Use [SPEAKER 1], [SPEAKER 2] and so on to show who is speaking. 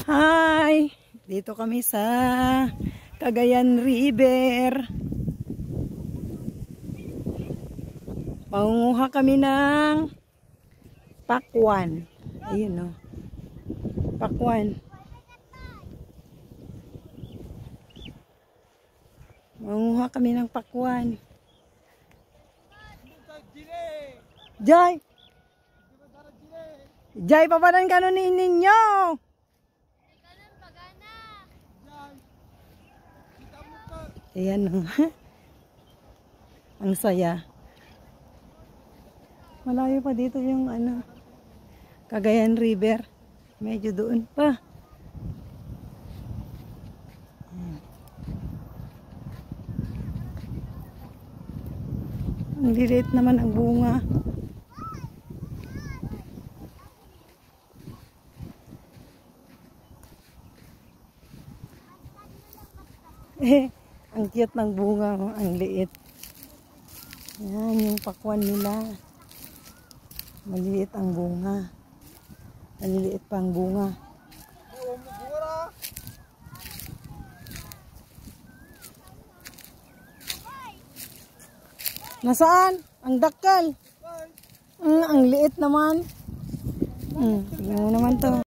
[SPEAKER 1] Hi! Dito kami sa Cagayan River. Mangunguha kami ng pakwan. Ayun o. Pakwan. Mangunguha kami ng pakwan. Jai! Jai, papanan ka nun ninyo! Ayan o. Ang saya. Malayo pa dito yung Cagayan River. Medyo doon pa. Ang lilit naman ang bunga. Ang cute ng bunga, oh. Ang liit. Yan, yung pakwan nila. Maliliit ang bunga. Maliliit pa ang bunga. Nasaan? Ang dakal. Ang liit naman. Tingnan mo naman to.